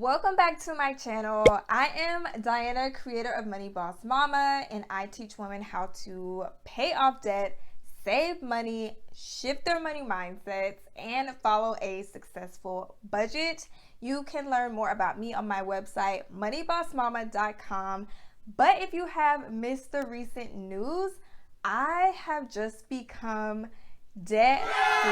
Welcome back to my channel. I am Diana, creator of Money Boss Mama, and I teach women how to pay off debt, save money, shift their money mindsets, and follow a successful budget. You can learn more about me on my website, moneybossmama.com. But if you have missed the recent news, I have just become debt free,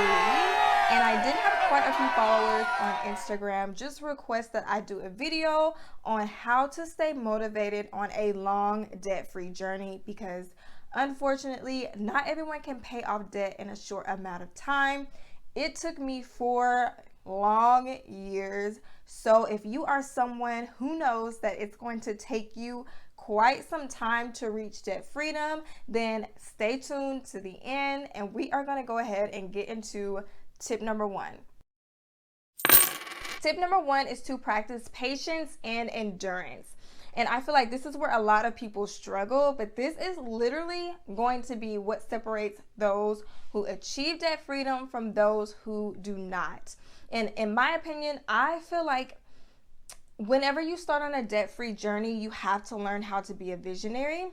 and I did have quite a few followers on Instagram just request that I do a video on how to stay motivated on a long debt-free journey, because unfortunately not everyone can pay off debt in a short amount of time. It took me 4 long years. So if you are someone who knows that it's going to take you quite some time to reach debt freedom, then stay tuned to the end, and we are going to go ahead and get into tip number 1. Tip number 1 is to practice patience and endurance. And I feel like this is where a lot of people struggle, but this is literally going to be what separates those who achieve debt freedom from those who do not. And in my opinion, I feel like whenever you start on a debt-free journey, you have to learn how to be a visionary,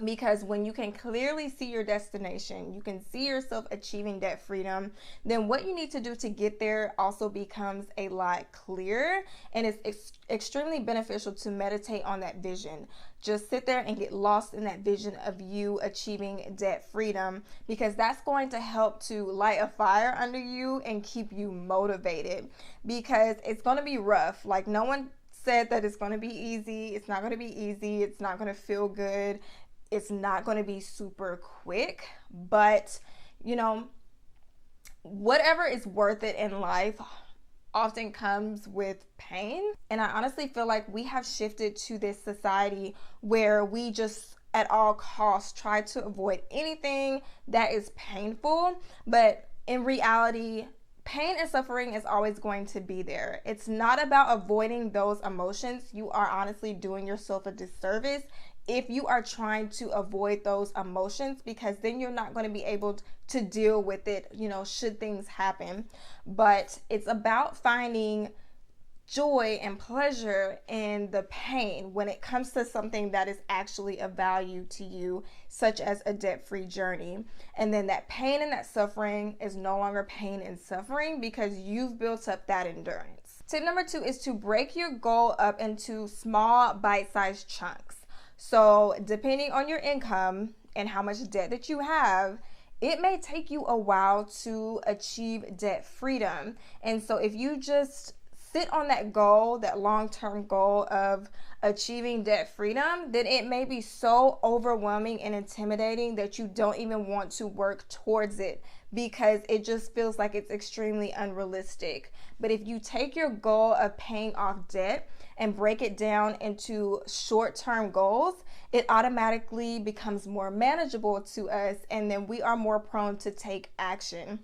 because when you can clearly see your destination, you can see yourself achieving debt freedom, then what you need to do to get there also becomes a lot clearer, and it's extremely beneficial to meditate on that vision. Just sit there and get lost in that vision of you achieving debt freedom, because that's going to help to light a fire under you and keep you motivated, because it's going to be rough. Like, no one said that it's going to be easy. It's not going to be easy. It's not going to feel good. It's not going to be super quick, but you know, whatever is worth it in life often comes with pain. And I honestly feel like we have shifted to this society where we just at all costs try to avoid anything that is painful, but in reality, pain and suffering is always going to be there. It's not about avoiding those emotions. You are honestly doing yourself a disservice if you are trying to avoid those emotions, because then you're not going to be able to deal with it, you know, should things happen. But it's about finding joy and pleasure in the pain when it comes to something that is actually of value to you, such as a debt-free journey. And then that pain and that suffering is no longer pain and suffering, because you've built up that endurance. Tip number 2 is to break your goal up into small bite-sized chunks. So depending on your income and how much debt that you have, it may take you a while to achieve debt freedom. And so if you just sit on that goal, that long-term goal of achieving debt freedom, then it may be so overwhelming and intimidating that you don't even want to work towards it, because it just feels like it's extremely unrealistic. But if you take your goal of paying off debt and break it down into short-term goals, it automatically becomes more manageable to us, and then we are more prone to take action.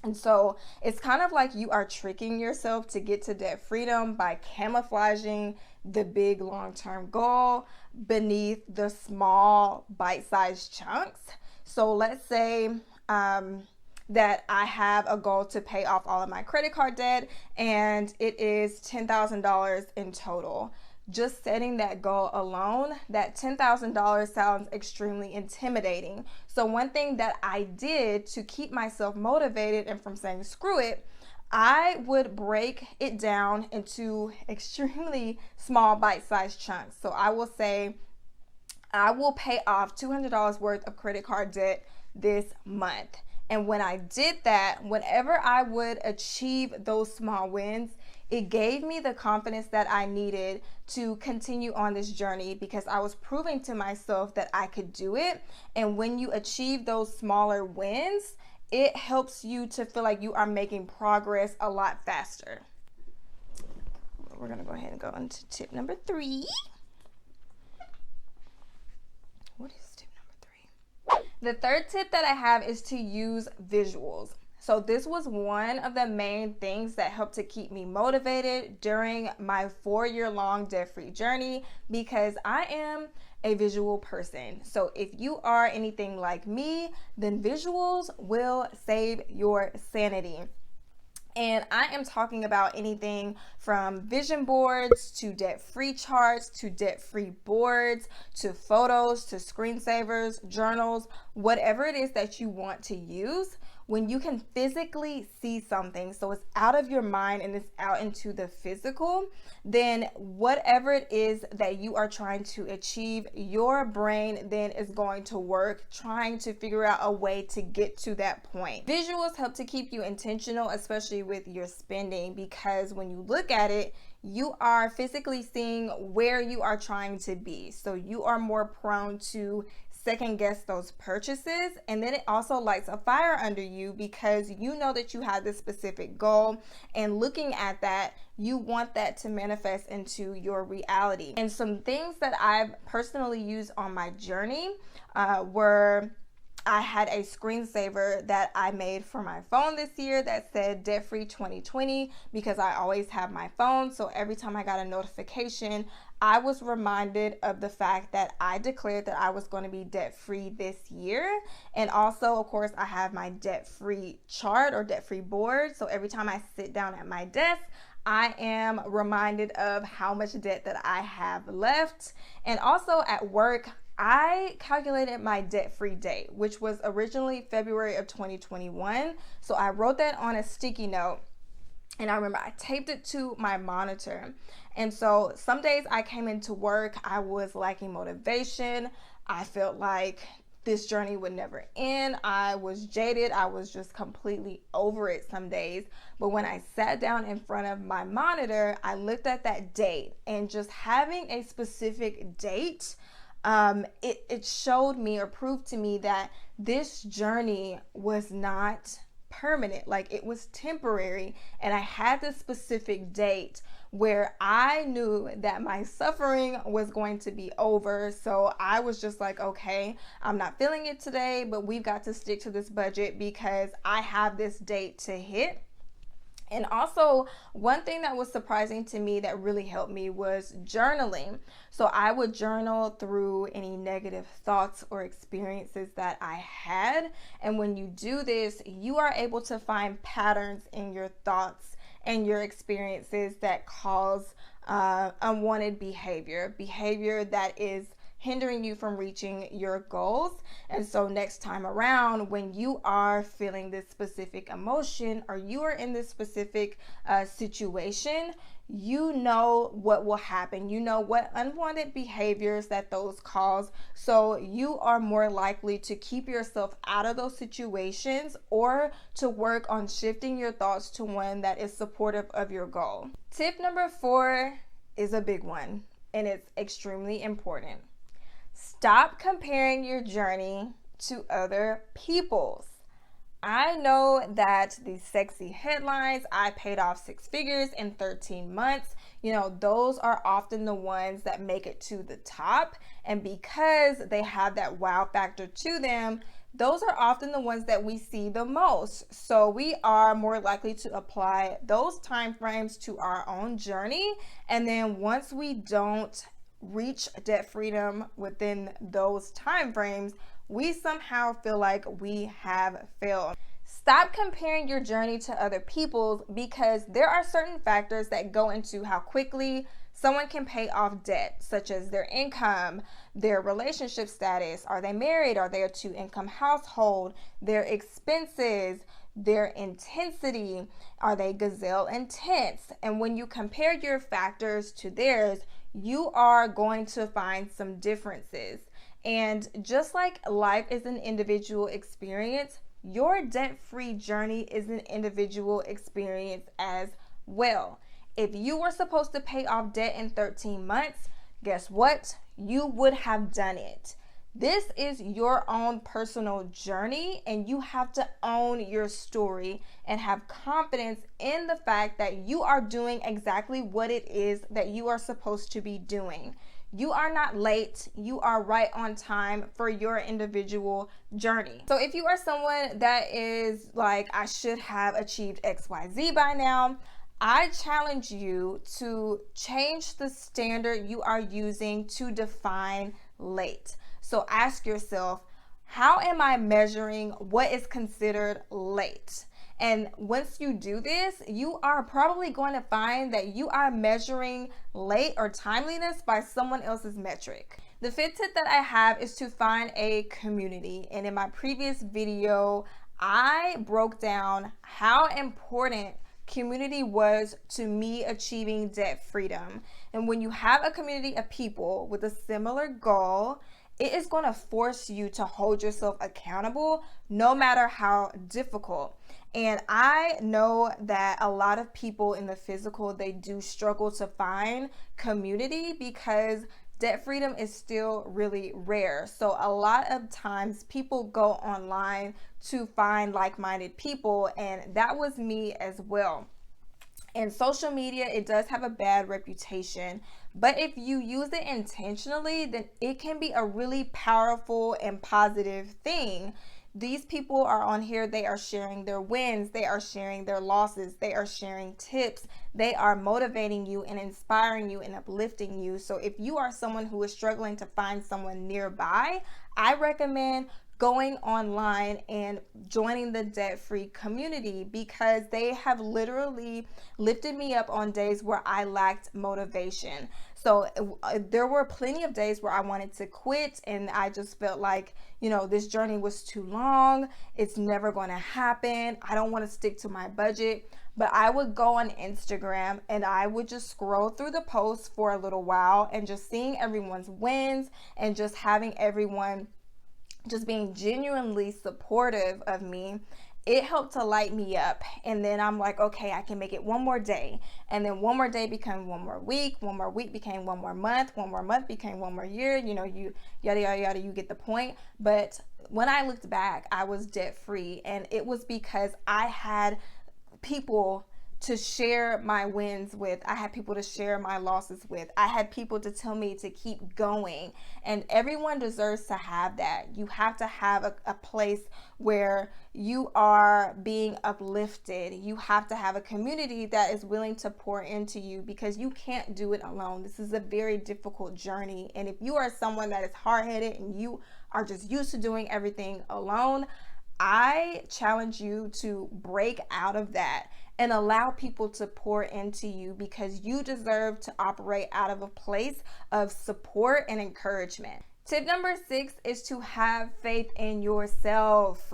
And so it's kind of like you are tricking yourself to get to debt freedom by camouflaging the big long-term goal beneath the small bite-sized chunks. So let's say that I have a goal to pay off all of my credit card debt, and it is $10,000 in total. Just setting that goal alone, that $10,000 sounds extremely intimidating. So one thing that I did to keep myself motivated and from saying screw it, I would break it down into extremely small bite-sized chunks. So I will say I will pay off $200 worth of credit card debt this month. And when I did that, whenever I would achieve those small wins, it gave me the confidence that I needed to continue on this journey, because I was proving to myself that I could do it. And when you achieve those smaller wins, it helps you to feel like you are making progress a lot faster. We're going to go ahead and go into tip number 3. What is tip number 3? The third tip that I have is to use visuals. So this was one of the main things that helped to keep me motivated during my 4-year-long debt-free journey, because I am a visual person. So if you are anything like me, then visuals will save your sanity. And I am talking about anything from vision boards to debt-free charts to debt-free boards to photos to screensavers, journals, whatever it is that you want to use. When you can physically see something, so it's out of your mind and it's out into the physical, then whatever it is that you are trying to achieve, your brain then is going to work trying to figure out a way to get to that point. Visuals help to keep you intentional, especially with your spending, because when you look at it, you are physically seeing where you are trying to be. So you are more prone to second guess those purchases, and then it also lights a fire under you because you know that you have this specific goal, and looking at that, you want that to manifest into your reality. And some things that I've personally used on my journey were, I had a screensaver that I made for my phone this year that said debt free 2020 because I always have my phone. So every time I got a notification, I was reminded of the fact that I declared that I was going to be debt free this year. And also, of course, I have my debt free chart or debt free board. So every time I sit down at my desk, I am reminded of how much debt that I have left. And also at work, I calculated my debt-free date, which was originally February of 2021. So I wrote that on a sticky note, and I remember I taped it to my monitor. And so some days I came into work, I was lacking motivation. I felt like this journey would never end. I was jaded. I was just completely over it some days. But when I sat down in front of my monitor, I looked at that date, and just having a specific date, it showed me or proved to me that this journey was not permanent, like it was temporary. And I had this specific date where I knew that my suffering was going to be over. So I was just like, okay, I'm not feeling it today, but we've got to stick to this budget because I have this date to hit. And also, one thing that was surprising to me that really helped me was journaling. So I would journal through any negative thoughts or experiences that I had. And when you do this, you are able to find patterns in your thoughts and your experiences that cause unwanted behavior that is hindering you from reaching your goals. And so next time around, when you are feeling this specific emotion or you are in this specific situation, you know what will happen. You know what unwanted behaviors that those cause. So you are more likely to keep yourself out of those situations or to work on shifting your thoughts to one that is supportive of your goal. Tip number 4 is a big one, and it's extremely important. Stop comparing your journey to other people's. I know that these sexy headlines, I paid off 6 figures in 13 months, those are often the ones that make it to the top. And because they have that wow factor to them, those are often the ones that we see the most. So we are more likely to apply those time frames to our own journey. And then once we don't reach debt freedom within those time frames, we somehow feel like we have failed. Stop comparing your journey to other people's, because there are certain factors that go into how quickly someone can pay off debt, such as their income, their relationship status, are they married, are they a 2-income household, their expenses, their intensity, are they gazelle intense? And when you compare your factors to theirs, you are going to find some differences. And just like life is an individual experience, your debt-free journey is an individual experience as well. If you were supposed to pay off debt in 13 months, guess what? You would have done it. This is your own personal journey, and you have to own your story and have confidence in the fact that you are doing exactly what it is that you are supposed to be doing. You are not late. You are right on time for your individual journey. So if you are someone that is like, I should have achieved XYZ by now, I challenge you to change the standard you are using to define late. So ask yourself, how am I measuring what is considered late? And once you do this, you are probably going to find that you are measuring late or timeliness by someone else's metric. The fifth tip that I have is to find a community. And in my previous video, I broke down how important community was to me achieving debt freedom. And when you have a community of people with a similar goal, it is going to force you to hold yourself accountable no matter how difficult. And I know that a lot of people in the physical, they do struggle to find community because debt freedom is still really rare. So a lot of times people go online to find like-minded people, and that was me as well. And social media, it does have a bad reputation, but if you use it intentionally, then it can be a really powerful and positive thing. These people are on here, they are sharing their wins, they are sharing their losses, they are sharing tips, they are motivating you and inspiring you and uplifting you. So if you are someone who is struggling to find someone nearby, I recommend going online and joining the debt-free community, because they have literally lifted me up on days where I lacked motivation. So there were plenty of days where I wanted to quit, and I just felt like, this journey was too long. It's never going to happen. I don't want to stick to my budget. But I would go on Instagram and I would just scroll through the posts for a little while and just seeing everyone's wins and just having everyone just being genuinely supportive of me. It helped to light me up. And then I'm like, okay, I can make it one more day. And then one more day became one more week became one more month became one more year, you yada, yada, yada, you get the point. But when I looked back, I was debt free. And it was because I had people to share my wins with. I had people to share my losses with. I had people to tell me to keep going. And everyone deserves to have that. You have to have a place where you are being uplifted. You have to have a community that is willing to pour into you, because you can't do it alone. This is a very difficult journey. And if you are someone that is hard-headed and you are just used to doing everything alone, I challenge you to break out of that and allow people to pour into you, because you deserve to operate out of a place of support and encouragement. Tip number 6 is to have faith in yourself.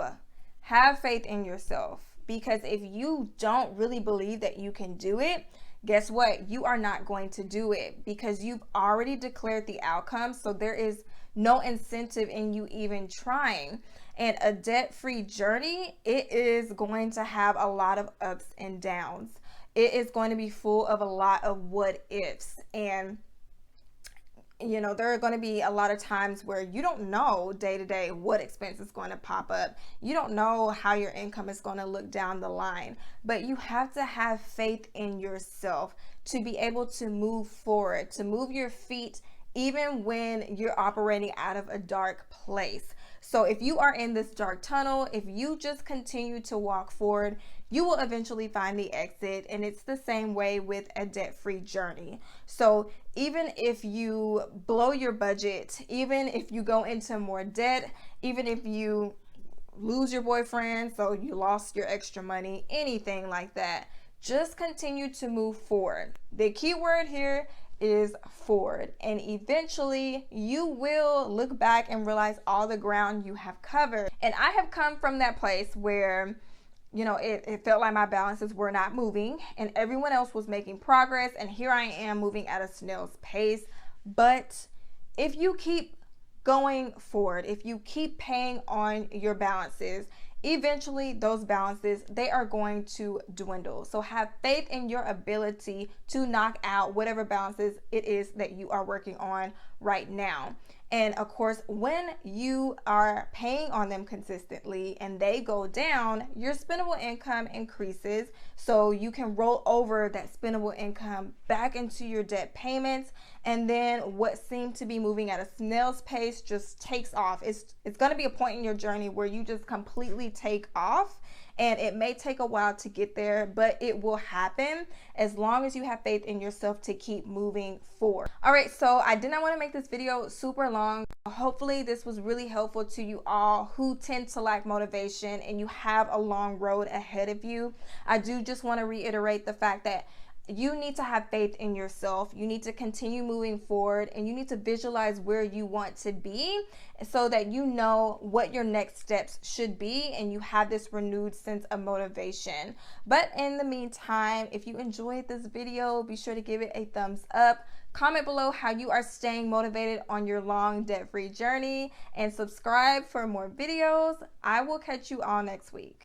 Have faith in yourself, because if you don't really believe that you can do it, guess what? You are not going to do it, because you've already declared the outcome. So there is no incentive in you even trying. And a debt-free journey, it is going to have a lot of ups and downs. It is going to be full of a lot of what ifs. And, there are going to be a lot of times where you don't know day to day what expense is going to pop up. You don't know how your income is going to look down the line. But you have to have faith in yourself to be able to move forward, to move your feet even when you're operating out of a dark place. So if you are in this dark tunnel, if you just continue to walk forward, you will eventually find the exit. And it's the same way with a debt-free journey. So even if you blow your budget, even if you go into more debt, even if you lose your boyfriend, so you lost your extra money, anything like that, just continue to move forward. The key word here is forward, and eventually you will look back and realize all the ground you have covered. And I have come from that place where it felt like my balances were not moving and everyone else was making progress, and here I am moving at a snail's pace. But if you keep going forward, if you keep paying on your balances, eventually those balances, they are going to dwindle. So have faith in your ability to knock out whatever balances it is that you are working on right now. And of course, when you are paying on them consistently and they go down, your spendable income increases. So you can roll over that spendable income back into your debt payments. And then what seemed to be moving at a snail's pace just takes off. It's going to be a point in your journey where you just completely take off. and it may take a while to get there, but it will happen as long as you have faith in yourself to keep moving forward. All right, so I did not want to make this video super long. Hopefully this was really helpful to you all who tend to lack motivation and you have a long road ahead of you. I do just want to reiterate the fact that you need to have faith in yourself. You need to continue moving forward, and you need to visualize where you want to be so that you know what your next steps should be and you have this renewed sense of motivation. But in the meantime, if you enjoyed this video, be sure to give it a thumbs up. Comment below how you are staying motivated on your long debt-free journey, and subscribe for more videos. I will catch you all next week.